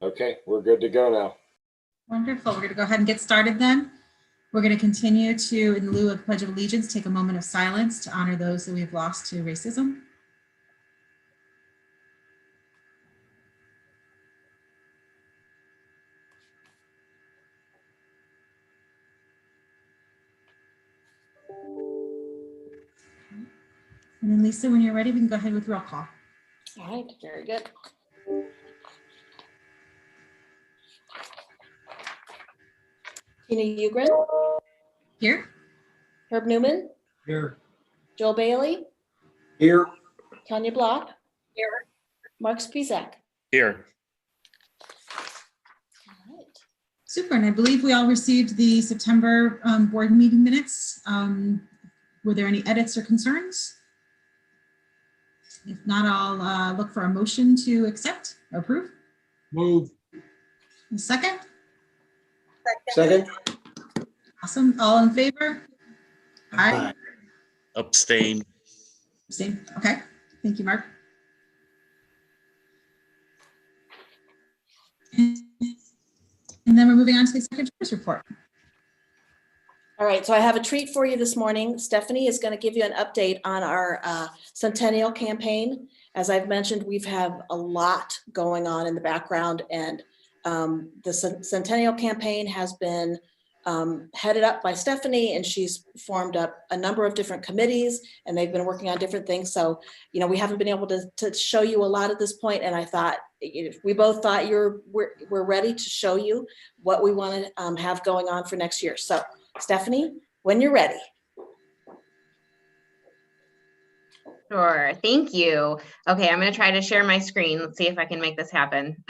Okay, we're good to go now. Wonderful. We're going to go ahead and get started then. We're going to continue to, in lieu of Pledge of Allegiance, take a moment of silence to honor those that we've lost to racism. And then Lisa, when you're ready, we can go ahead with roll call. All right, very good. Tina Ugrin, Here. Herb Newman, Here. Joel Bailey, Here. Tanya Block, here, Mark Spizak. Here. All right. Super. And I believe we all received the September board meeting minutes. Were there any edits or concerns? If not, I'll look for a motion to accept or approve. Move. A second? Second. Awesome. All in favor? Aye. Abstain. Abstain. Okay. Thank you, Mark. And then we're moving on to the Secretary's report. All right, so I have a treat for you this morning. Stephanie is going to give you an update on our Centennial campaign. As I've mentioned, we've had a lot going on in the background, and the Centennial campaign has been headed up by Stephanie, and she's formed up a number of different committees, and they've been working on different things. So, you know, we haven't been able to show you a lot at this point, and I thought, we both thought we're ready to show you what we want to have going on for next year. So, Stephanie, when you're ready. Sure, thank you. Okay, I'm gonna try to share my screen. Let's see if I can make this happen.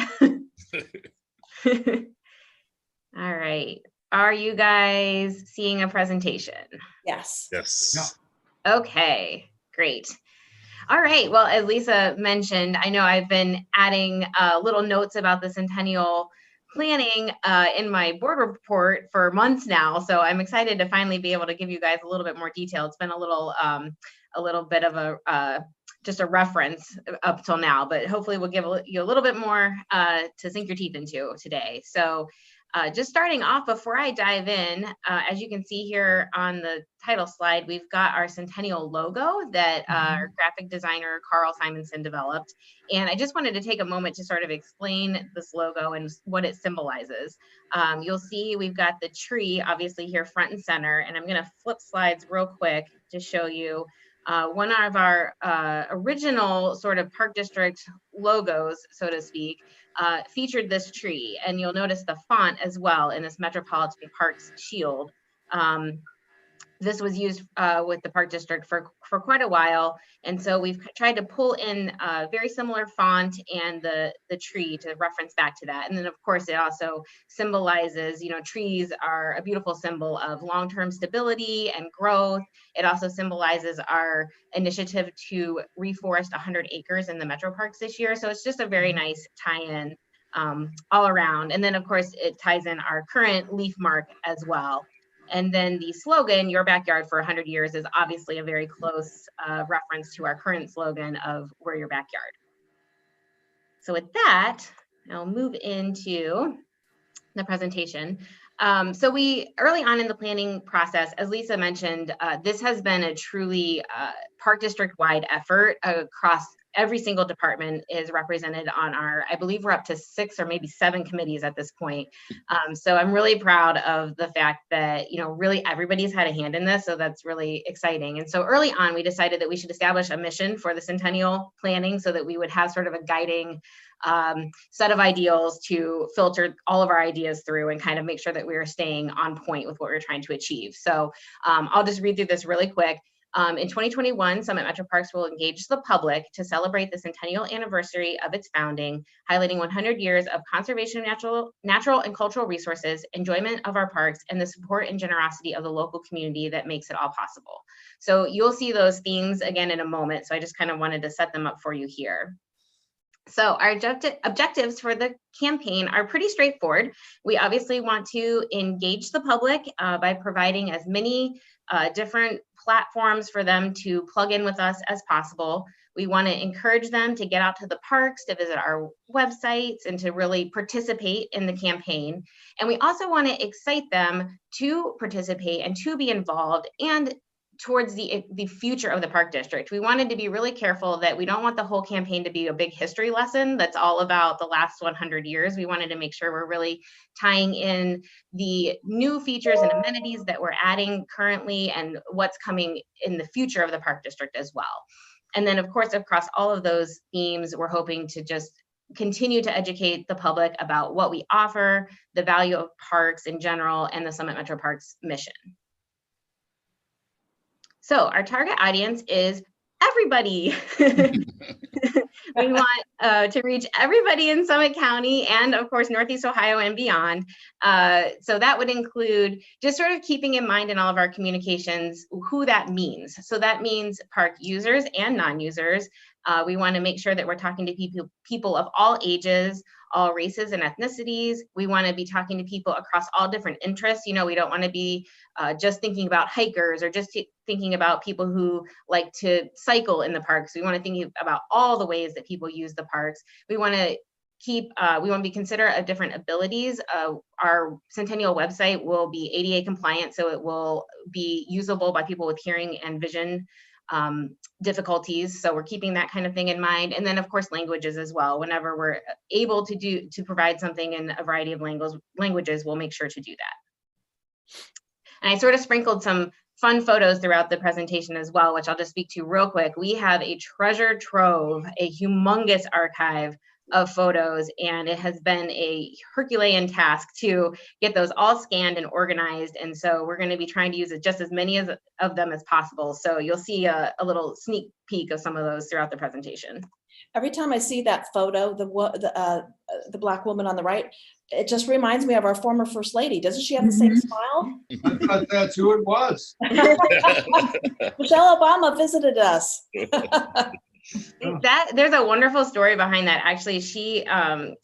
All right, are you guys seeing a presentation? Yes. Yes. Okay, great. All right, well, as Lisa mentioned, I know I've been adding little notes about the Centennial planning in my board report for months now, so I'm excited to finally be able to give you guys a little bit more detail. It's been a little bit of a just a reference up till now, but hopefully we'll give you a little bit more to sink your teeth into today. So just starting off, before I dive in, as you can see here on the title slide, we've got our Centennial logo that our graphic designer Carl Simonson developed. And I just wanted to take a moment to sort of explain this logo and what it symbolizes. You'll see we've got the tree obviously here front and center, and I'm going to flip slides real quick to show you one of our original sort of Park District logos, so to speak, featured this tree, and you'll notice the font as well in this Metropolitan Parks shield. This was used with the Park District for quite a while, and so we've tried to pull in a very similar font and the tree to reference back to that. And then of course it also symbolizes, you know, trees are a beautiful symbol of long-term stability and growth. It also symbolizes our initiative to reforest 100 acres in the Metro Parks this year. So it's just a very nice tie-in all around. And then of course it ties in our current leaf mark as well. And then the slogan, "Your Backyard for 100 Years," is obviously a very close reference to our current slogan of "We're Your Backyard." So with that, I'll move into the presentation. So we, early on in the planning process, as Lisa mentioned, this has been a truly Park District-wide effort across every single department is represented on our, I believe we're up to 6 or maybe 7 committees at this point. So I'm really proud of the fact that, you know, really everybody's had a hand in this. So that's really exciting. And so early on, we decided that we should establish a mission for the Centennial planning so that we would have sort of a guiding set of ideals to filter all of our ideas through and kind of make sure that we were staying on point with what we're trying to achieve. So I'll just read through this really quick. In 2021, Summit Metro Parks will engage the public to celebrate the centennial anniversary of its founding, highlighting 100 years of conservation of natural and cultural resources, enjoyment of our parks, and the support and generosity of the local community that makes it all possible. So you'll see those themes again in a moment. So I just kind of wanted to set them up for you here. So our objectives for the campaign are pretty straightforward. We obviously want to engage the public by providing as many different platforms for them to plug in with us as possible. We want to encourage them to get out to the parks, to visit our websites, and to really participate in the campaign. And we also want to excite them to participate and to be involved and towards the future of the park district. We wanted to be really careful that we don't want the whole campaign to be a big history lesson that's all about the last 100 years. We wanted to make sure we're really tying in the new features and amenities that we're adding currently and what's coming in the future of the park district as well. And then of course, across all of those themes, we're hoping to just continue to educate the public about what we offer, the value of parks in general, and the Summit Metro Parks mission. So our target audience is everybody. We want to reach everybody in Summit County and of course, Northeast Ohio and beyond. So that would include just sort of keeping in mind in all of our communications who that means. So that means park users and non-users. We want to make sure that we're talking to people of all ages, all races and ethnicities. We want to be talking to people across all different interests. You know, we don't want to be just thinking about hikers or just thinking about people who like to cycle in the parks. We want to think about all the ways that people use the parks. We want to be considerate of different abilities. Our Centennial website will be ADA compliant, so it will be usable by people with hearing and vision difficulties. So we're keeping that kind of thing in mind. And then of course, languages as well. Whenever we're able to provide something in a variety of languages, we'll make sure to do that. And I sort of sprinkled some fun photos throughout the presentation as well, which I'll just speak to real quick. We have a treasure trove, a humongous archive of photos, and it has been a Herculean task to get those all scanned and organized. And so we're going to be trying to use just as many of them as possible. So you'll see a little sneak peek of some of those throughout the presentation. Every time I see that photo, the Black woman on the right, it just reminds me of our former First Lady. Doesn't she have the same smile? I thought that's who it was. Michelle Obama visited us. There's a wonderful story behind that. Actually, she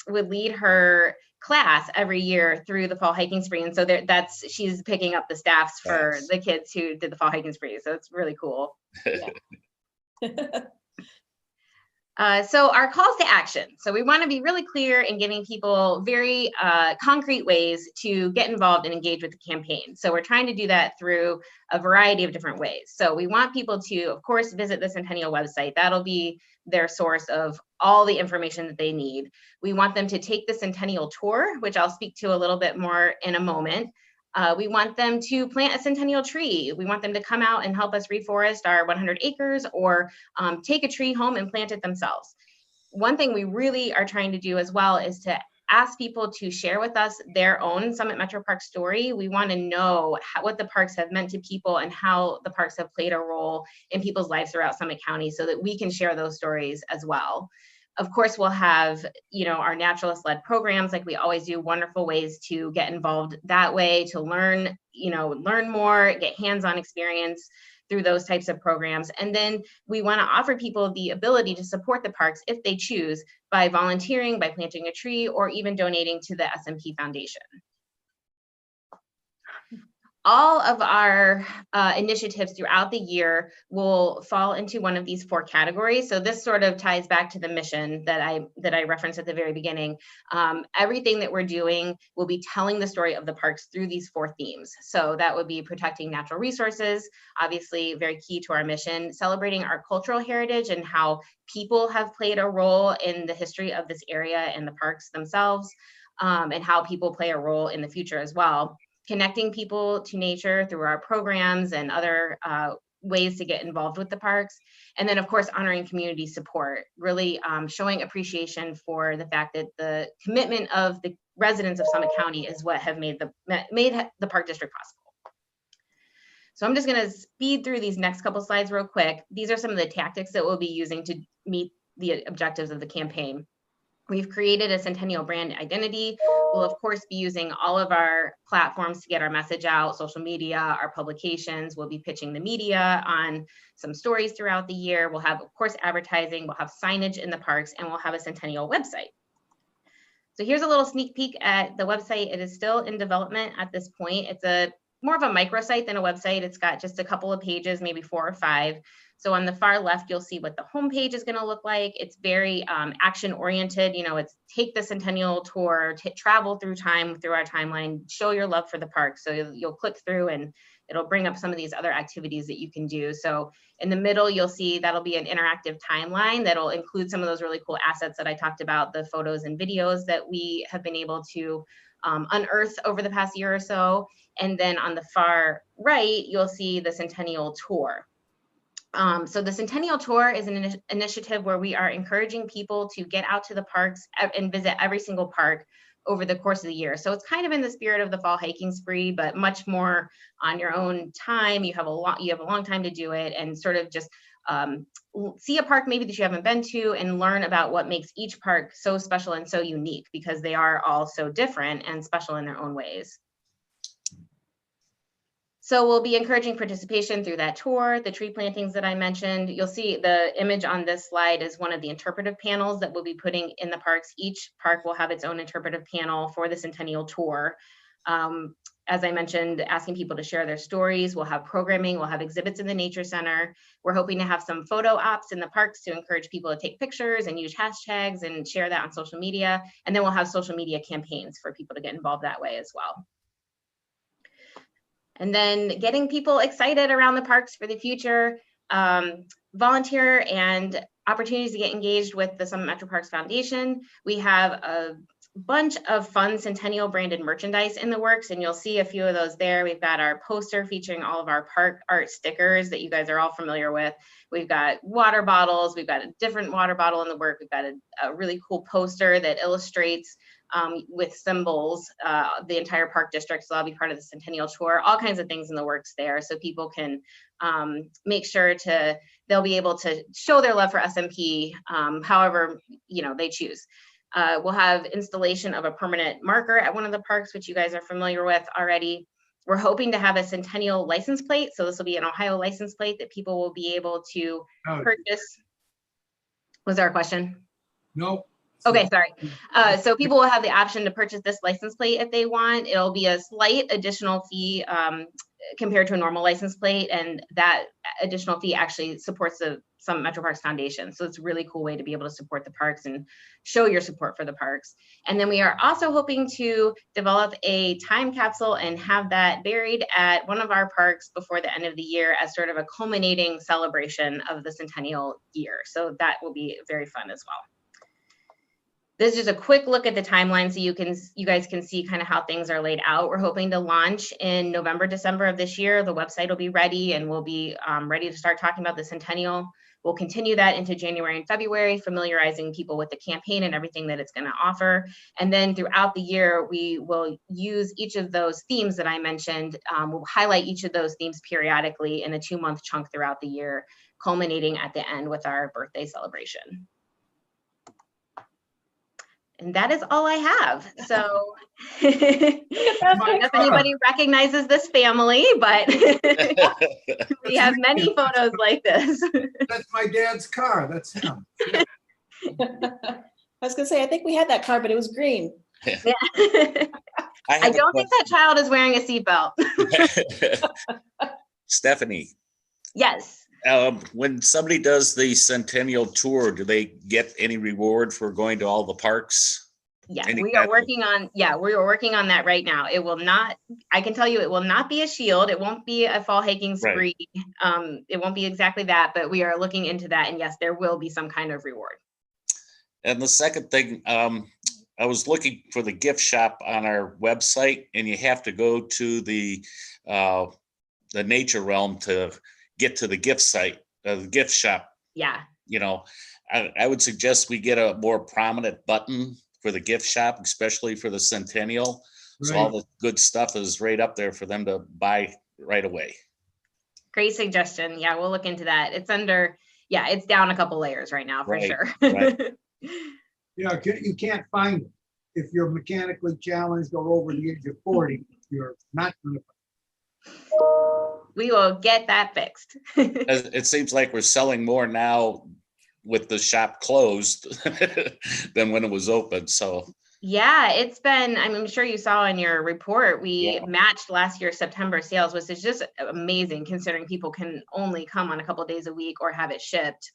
would lead her class every year through the fall hiking spree, and so she's picking up the staffs for the kids who did the fall hiking spree. So it's really cool. Yeah. So our calls to action. So we want to be really clear in giving people very concrete ways to get involved and engage with the campaign. So we're trying to do that through a variety of different ways. So we want people to, of course, visit the Centennial website. That'll be their source of all the information that they need. We want them to take the Centennial tour, which I'll speak to a little bit more in a moment. We want them to plant a Centennial tree. We want them to come out and help us reforest our 100 acres or take a tree home and plant it themselves. One thing we really are trying to do as well is to ask people to share with us their own Summit Metro Park story. We want to know what the parks have meant to people and how the parks have played a role in people's lives throughout Summit County so that we can share those stories as well. Of course, we'll have, our naturalist-led programs like we always do, wonderful ways to get involved that way, to learn more, get hands-on experience through those types of programs. And then we want to offer people the ability to support the parks if they choose by volunteering, by planting a tree, or even donating to the SMP Foundation. All of our initiatives throughout the year will fall into one of these 4 categories. So this sort of ties back to the mission that I referenced at the very beginning. Everything that we're doing will be telling the story of the parks through these 4 themes. So that would be protecting natural resources, obviously very key to our mission, celebrating our cultural heritage and how people have played a role in the history of this area and the parks themselves, and how people play a role in the future as well. Connecting people to nature through our programs and other ways to get involved with the parks. And then of course, honoring community support, really showing appreciation for the fact that the commitment of the residents of Summit County is what have made the park district possible. So I'm just gonna speed through these next couple slides real quick. These are some of the tactics that we'll be using to meet the objectives of the campaign. We've created a Centennial brand identity. We'll of course be using all of our platforms to get our message out, social media, our publications. We'll be pitching the media on some stories throughout the year. We'll have, of course, advertising, we'll have signage in the parks, and we'll have a Centennial website. So here's a little sneak peek at the website. It is still in development at this point. It's more of a microsite than a website. It's got just a couple of pages, maybe 4 or 5. So on the far left, you'll see what the homepage is going to look like. It's very action oriented. You know, it's take the Centennial tour, travel through our timeline, show your love for the park. So you'll click through and it'll bring up some of these other activities that you can do. So in the middle, you'll see that'll be an interactive timeline that'll include some of those really cool assets that I talked about, the photos and videos that we have been able to unearth over the past year or so. And then on the far right, you'll see the Centennial tour. So the Centennial Tour is an initiative where we are encouraging people to get out to the parks and visit every single park over the course of the year. So it's kind of in the spirit of the fall hiking spree, but much more on your own time. You have a long time to do it, and sort of just see a park maybe that you haven't been to and learn about what makes each park so special and so unique, because they are all so different and special in their own ways. So we'll be encouraging participation through that tour, the tree plantings that I mentioned. You'll see the image on this slide is one of the interpretive panels that we'll be putting in the parks. Each park will have its own interpretive panel for the Centennial Tour. As I mentioned, asking people to share their stories. We'll have programming, we'll have exhibits in the Nature Center. We're hoping to have some photo ops in the parks to encourage people to take pictures and use hashtags and share that on social media. And then we'll have social media campaigns for people to get involved that way as well. And then getting people excited around the parks for the future, volunteer and opportunities to get engaged with the Summit Metro Parks Foundation. We have a bunch of fun Centennial branded merchandise in the works, and you'll see a few of those there. We've got our poster featuring all of our park art stickers that you guys are all familiar with. We've got water bottles. We've got a different water bottle in the work. We've got a really cool poster that illustrates with symbols the entire park district. So that'll be part of the Centennial Tour. All kinds of things in the works there, so people can make sure they'll be able to show their love for SMP however they choose. We'll have installation of a permanent marker at one of the parks, which you guys are familiar with already. We're hoping to have a Centennial license plate. So this will be an Ohio license plate that people will be able to purchase. Was there a question? No. Okay, sorry. So people will have the option to purchase this license plate if they want. It'll be a slight additional fee compared to a normal license plate, and that additional fee actually supports the Summit Metro Parks Foundation. So it's a really cool way to be able to support the parks and show your support for the parks. And then we are also hoping to develop a time capsule and have that buried at one of our parks before the end of the year as sort of a culminating celebration of the Centennial year. So that will be very fun as well. This is just a quick look at the timeline so you guys can see kind of how things are laid out. We're hoping to launch in November, December of this year. The website will be ready, and we'll be ready to start talking about the Centennial. We'll continue that into January and February, familiarizing people with the campaign and everything that it's going to offer. And then throughout the year, we will use each of those themes that I mentioned. We'll highlight each of those themes periodically in a 2-month chunk throughout the year, culminating at the end with our birthday celebration. And that is all I have. So I don't know if anybody recognizes this family, but we have many photos like this. That's my dad's car. That's him. Yeah. I was gonna say, I think we had that car, but it was green. Yeah. I don't think that child is wearing a seatbelt. Stephanie. Yes. When somebody does the Centennial Tour, do they get any reward for going to all the parks? Yeah, we are working on that right now. It will not, I can tell you, it will not be a shield. It won't be a fall hiking spree. Right. It won't be exactly that, but we are looking into that. And yes, there will be some kind of reward. And the second thing, I was looking for the gift shop on our website, and you have to go to the nature realm to get to the gift site, the gift shop. Yeah. I would suggest we get a more prominent button for the gift shop, especially for the Centennial. Right. So all the good stuff is right up there for them to buy right away. Great suggestion. Yeah, we'll look into that. It's under, it's down a couple layers right now for sure. Right. You know, you can't find it. If you're mechanically challenged or over the age of 40, you're not going to. We will get that fixed. It seems like we're selling more now with the shop closed than when it was open. So Yeah, it's been, I'm sure you saw in your report, we Yeah. matched last year's September sales, which is just amazing considering people can only come on a couple of days a week or have it shipped.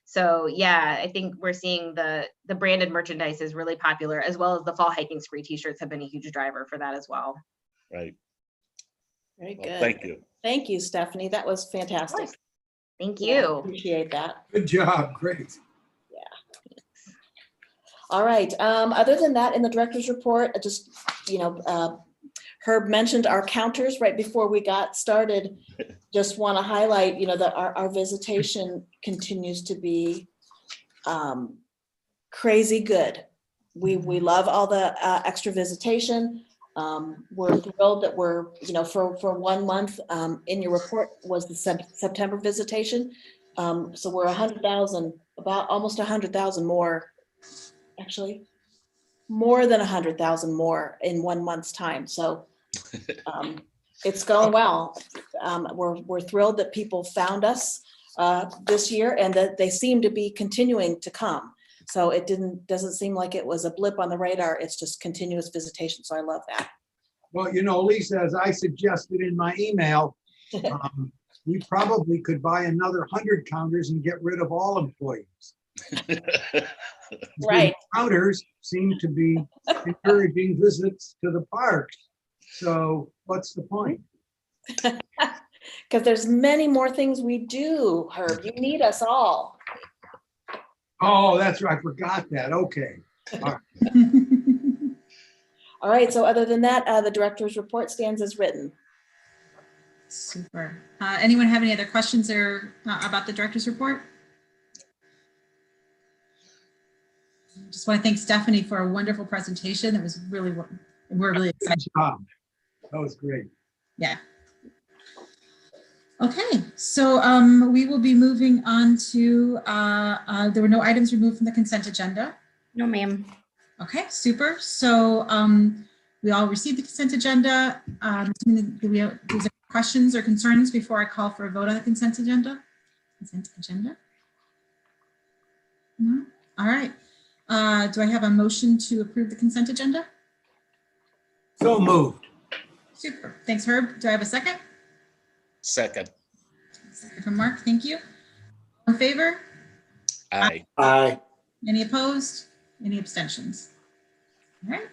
So yeah, I think we're seeing the branded merchandise is really popular, as well as the fall hiking spree t-shirts have been a huge driver for that as well. right. Very Well, good. thank you. Thank you, Stephanie. That was fantastic. Thank Yeah, you. appreciate that. Good job, great. All right. Other than that, in the director's report, I just, Herb mentioned our counters right before we got started. Just want to highlight, that our visitation continues to be crazy good. We love all the extra visitation. We're thrilled that we're, for 1 month in your report was the September visitation. So we're 100,000, about almost 100,000 more, actually more than 100,000 more in 1 month's time. So it's going well. We're thrilled that people found us this year and that they seem to be continuing to come. So it doesn't seem like it was a blip on the radar. It's just continuous visitation. So I love that. Well, Lisa, as I suggested in my email, we probably could buy another 100 counters and get rid of all employees. Right. Counters seem to be encouraging visits to the parks. So what's the point? Because there's many more things we do, Herb. You need us all. Oh, that's right. I forgot that. Okay. All right. So other than that, the director's report stands as written. Super. Anyone have any other questions or about the director's report? Just want to thank Stephanie for a wonderful presentation. That was we're really excited. Good job. That was great. Yeah. Okay, so we will be moving on to, there were no items removed from the consent agenda. No, ma'am. Okay, super. So we all received the consent agenda. Do we have questions or concerns before I call for a vote on the consent agenda? No? All right. Do I have a motion to approve the consent agenda? So moved. Super. Thanks, Herb. Do I have a second? Second. Second from Mark. Thank you. All in favor? Aye. Aye. Any opposed? Any abstentions? All right.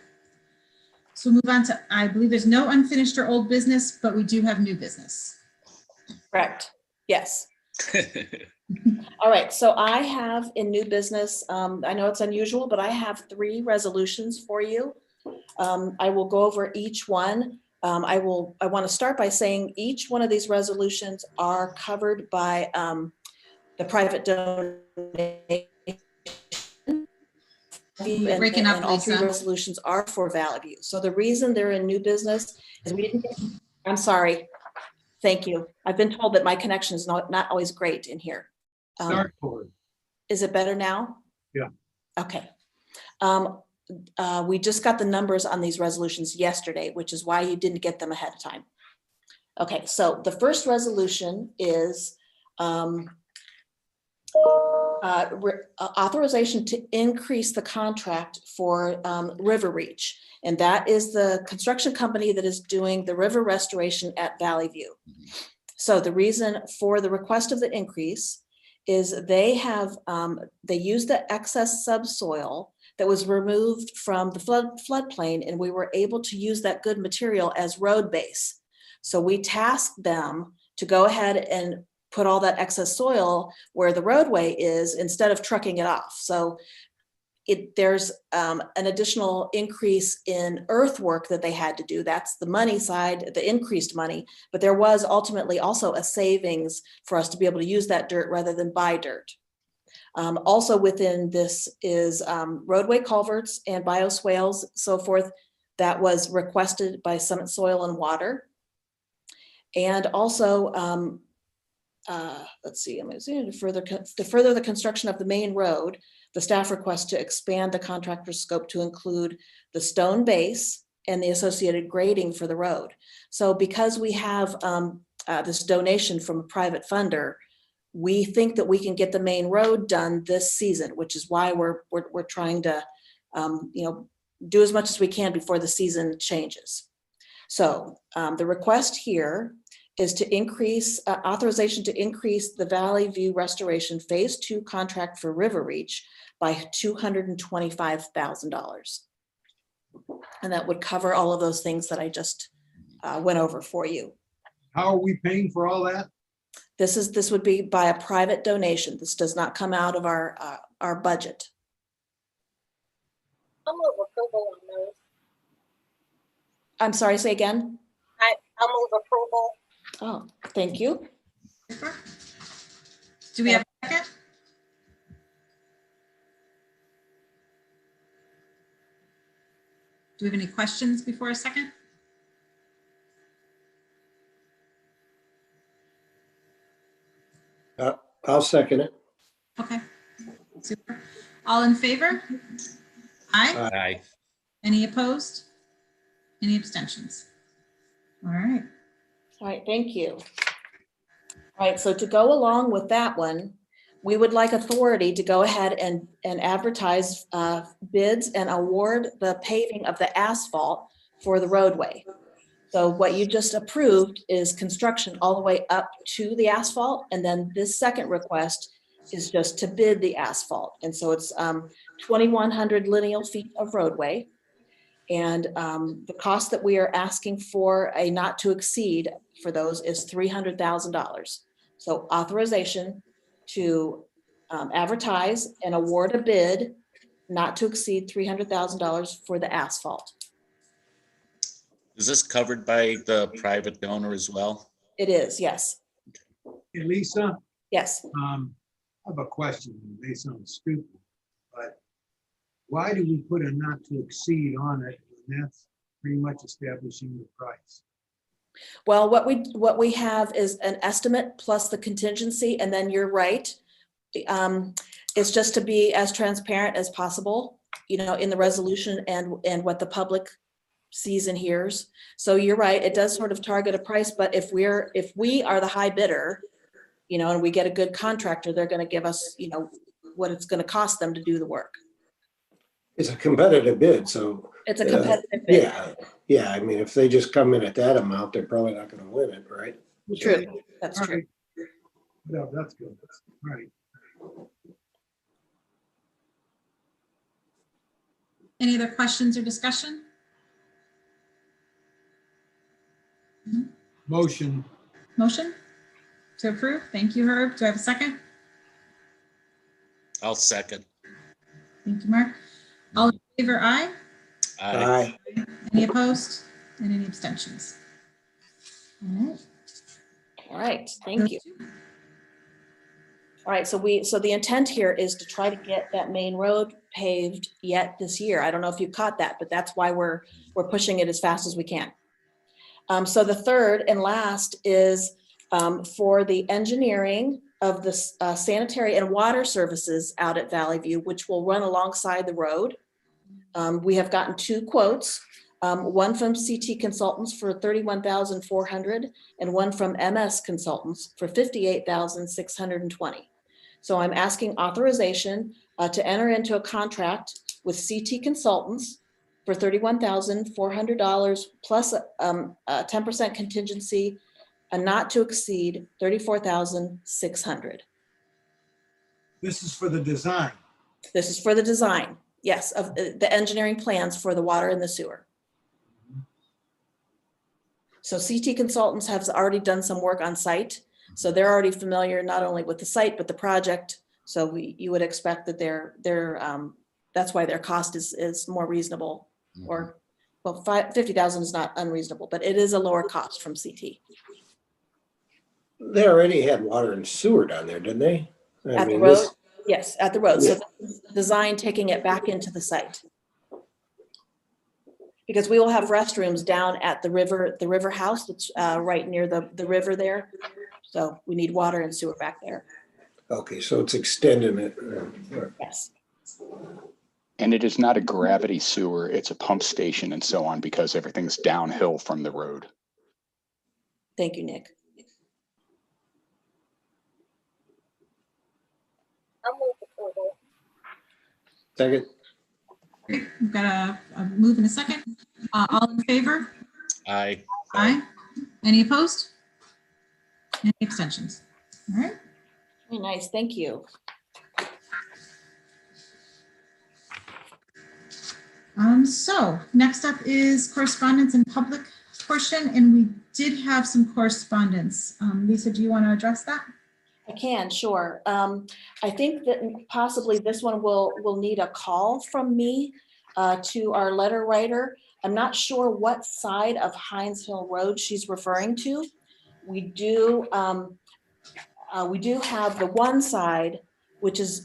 So we'll move on to, I believe there's no unfinished or old business, but we do have new business. Correct. Yes. All right. So I have in new business, I know it's unusual, but I have 3 resolutions for you. I will go over each one. I want to start by saying each one of these resolutions are covered by the private donation. You're breaking up, and all 3 Lisa. resolutions are for Valley View. So the reason they're in new business is we didn't, I'm sorry. Thank you. I've been told that my connection is not always great in here. Start forward. Is it better now? Yeah. Okay. We just got the numbers on these resolutions yesterday, which is why you didn't get them ahead of time. Okay, so the first resolution is authorization to increase the contract for River Reach. And that is the construction company that is doing the river restoration at Valley View. So the reason for the request of the increase is they use the excess subsoil that was removed from the floodplain, and we were able to use that good material as road base. So we tasked them to go ahead and put all that excess soil where the roadway is instead of trucking it off. So there's an additional increase in earthwork that they had to do. That's the money side, the increased money, but there was ultimately also a savings for us to be able to use that dirt rather than buy dirt. Also within this is roadway culverts and bioswales, so forth, that was requested by Summit Soil and Water. And also let's see, I'm assuming to further the construction of the main road, the staff requests to expand the contractor's scope to include the stone base and the associated grading for the road. So because we have this donation from a private funder, we think that we can get the main road done this season, which is why we're trying to, do as much as we can before the season changes. So the request here is to increase authorization to increase the Valley View Restoration Phase 2 contract for River Reach by $225,000. And that would cover all of those things that I just went over for you. How are we paying for all that? This would be by a private donation. This does not come out of our budget. I'll move approval on those. I'm sorry, say again? I'll move approval. Oh, thank you. Do we have a second? Do we have any questions before a second? I'll second it. Okay, super. All in favor? Aye. Aye. Any opposed? Any abstentions? All right. All right, thank you. All right, so to go along with that one, we would like authority to go ahead and advertise bids and award the paving of the asphalt for the roadway. So what you just approved is construction all the way up to the asphalt. And then this second request is just to bid the asphalt. And so it's 2,100 lineal feet of roadway. And the cost that we are asking for a not to exceed for those is $300,000. So authorization to advertise and award a bid not to exceed $300,000 for the asphalt. Is this covered by the private donor as well? It is, yes. Hey, Lisa, Yes. I have a question. It may sound stupid, but why do we put a not to exceed on it when that's pretty much establishing the price? Well, what we have is an estimate plus the contingency, and then you're right. It's just to be as transparent as possible, in the resolution and what the public sees and hears. So you're right, it does sort of target a price, but if we are the high bidder, and we get a good contractor, they're going to give us, what it's going to cost them to do the work. It's a competitive bid, so. It's a competitive bid. Yeah. I mean, if they just come in at that amount, they're probably not gonna win it, right? True, that's All true. right. Yeah, that's good. All right. Any other questions or discussion? Motion. Motion to approve? Thank you, Herb. Do I have a second? I'll second. Thank you, Mark. All in favor, aye. Aye. Any opposed? And any abstentions? All right. All right, thank you. All right, so the intent here is to try to get that main road paved yet this year. I don't know if you caught that, but that's why we're pushing it as fast as we can. So the third and last is for the engineering of the sanitary and water services out at Valley View, which will run alongside the road. We have gotten 2 quotes, one from CT Consultants for $31,400 and one from MS Consultants for $58,620. So I'm asking authorization to enter into a contract with CT Consultants for $31,400 plus a 10% contingency, a not to exceed $34,600. This is for the design. This is for the design, yes, of the engineering plans for the water and the sewer. So CT Consultants has already done some work on site. So they're already familiar not only with the site, but the project. So you would expect that that's why their cost is more reasonable, or well, $50,000 is not unreasonable, but it is a lower cost from CT. They already had water and sewer down there, didn't they? At the road, yes, at the road. So design taking it back into the site. Because we will have restrooms down at the river house that's right near the river there. So we need water and sewer back there. Okay, so it's extending it. Yes. And it is not a gravity sewer, it's a pump station and so on, because everything's downhill from the road. Thank you, Nick. I'll move approval. Second, We've got a move in a second. All in favor? Aye. Aye. Any opposed? Any abstentions? All right. Very nice, thank you. So next up is correspondence and public portion, and we did have some correspondence. Lisa, do you want to address that? I can, sure. I think that possibly this one will need a call from me to our letter writer. I'm not sure what side of Hines Hill Road she's referring to. We do have the one side, which is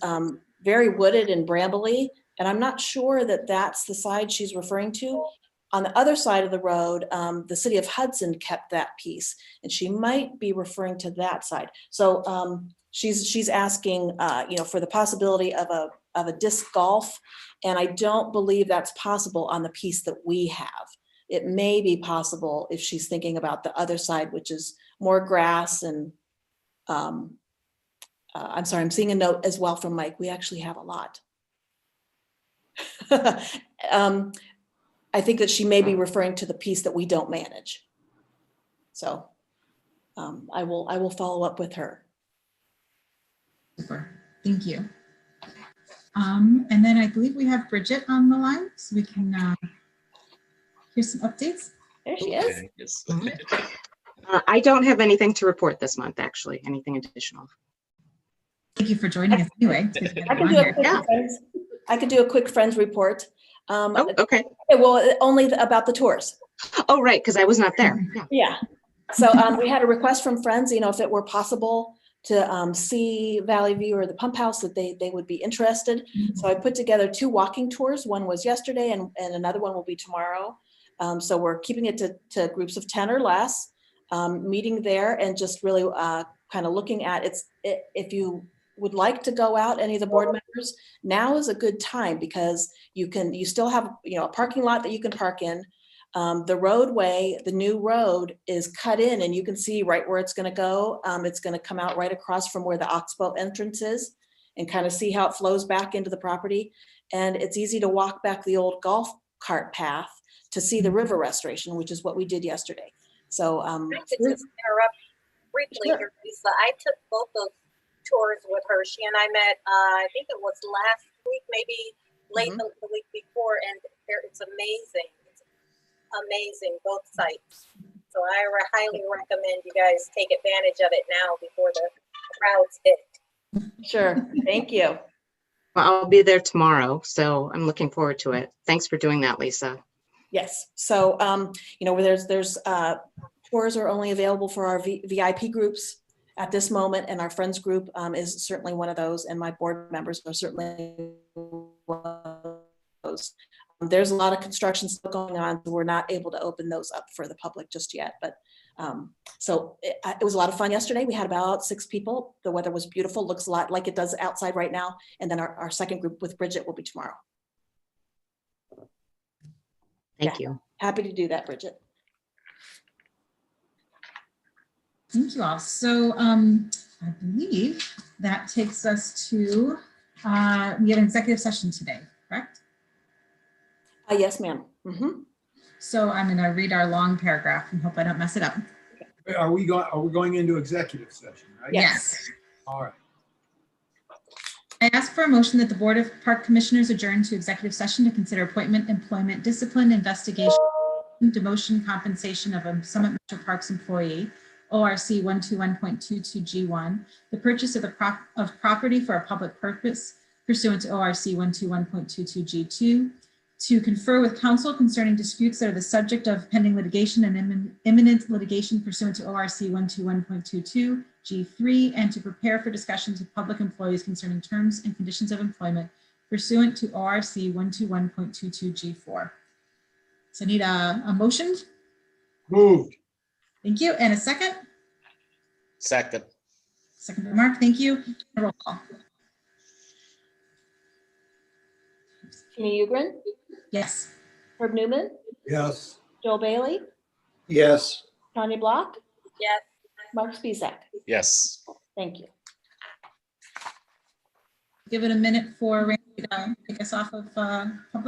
very wooded and brambly, and I'm not sure that that's the side she's referring to. On the other side of the road, the city of Hudson kept that piece, and she might be referring to that side. So she's asking, for the possibility of a disc golf, and I don't believe that's possible on the piece that we have. It may be possible if she's thinking about the other side, which is more grass and I'm sorry, I'm seeing a note as well from Mike. We actually have a lot. I think that she may be referring to the piece that we don't manage. So I will follow up with her. Super, thank you. And then I believe we have Bridget on the line, so we can hear some updates. There she is. Okay, yes. I don't have anything to report this month, actually, anything additional. Thank you for joining us anyway. I could do a quick friends report. Oh, okay. Well, only about the tours. Oh, right, because I was not there. Yeah. Yeah. So we had a request from friends, if it were possible to see Valley View or the pump house, that they would be interested. So I put together 2 walking tours. One was yesterday and another one will be tomorrow. So we're keeping it to groups of 10 or less, meeting there and just really kind of looking at it. If you would like to go out, any of the board members, now is a good time because you still have, a parking lot that you can park in. The roadway, the new road is cut in and you can see right where it's going to go. It's going to come out right across from where the Oxbow entrance is and kind of see how it flows back into the property. And it's easy to walk back the old golf cart path to see the river restoration, which is what we did yesterday. So I could just interrupt briefly here, Lisa. I took both those tours with her. She and I met, I think it was last week, maybe late the week before, and it's amazing. It's amazing, both sites. So I highly recommend you guys take advantage of it now before the crowds hit. Sure, thank you. Well, I'll be there tomorrow, so I'm looking forward to it. Thanks for doing that, Lisa. Yes, so there's tours are only available for our VIP groups at this moment, and our friends group is certainly one of those, and my board members are certainly one of those. There's a lot of construction still going on, so we're not able to open those up for the public just yet, but so it was a lot of fun yesterday. We had about 6 people. The weather was beautiful, looks a lot like it does outside right now, and then our second group with Bridget will be tomorrow. Thank you. Happy to do that, Bridget. Thank you all. So I believe that takes us to, we have an executive session today, correct? Yes, ma'am. So I'm going to read our long paragraph and hope I don't mess it up. Are we going into executive session, right? Yes. All right. I ask for a motion that the Board of Park Commissioners adjourn to executive session to consider appointment, employment, discipline, investigation, demotion, compensation of a Summit Metro Parks employee, ORC 121.22G1, the purchase of property for a public purpose pursuant to ORC 121.22G2, to confer with counsel concerning disputes that are the subject of pending litigation and imminent litigation pursuant to ORC 121.22G3, and to prepare for discussions with public employees concerning terms and conditions of employment pursuant to ORC 121.22G4. So I need a motion. Moved. Thank you. And a second? Second. Second by Mark, thank you. Roll call. AmyUgren, Yes. Herb Newman, Yes. Joel Bailey, Yes. Tanya Block, Yes. Mark Spizak. Yes. Thank you. Give it a minute for Randy to take us off of public.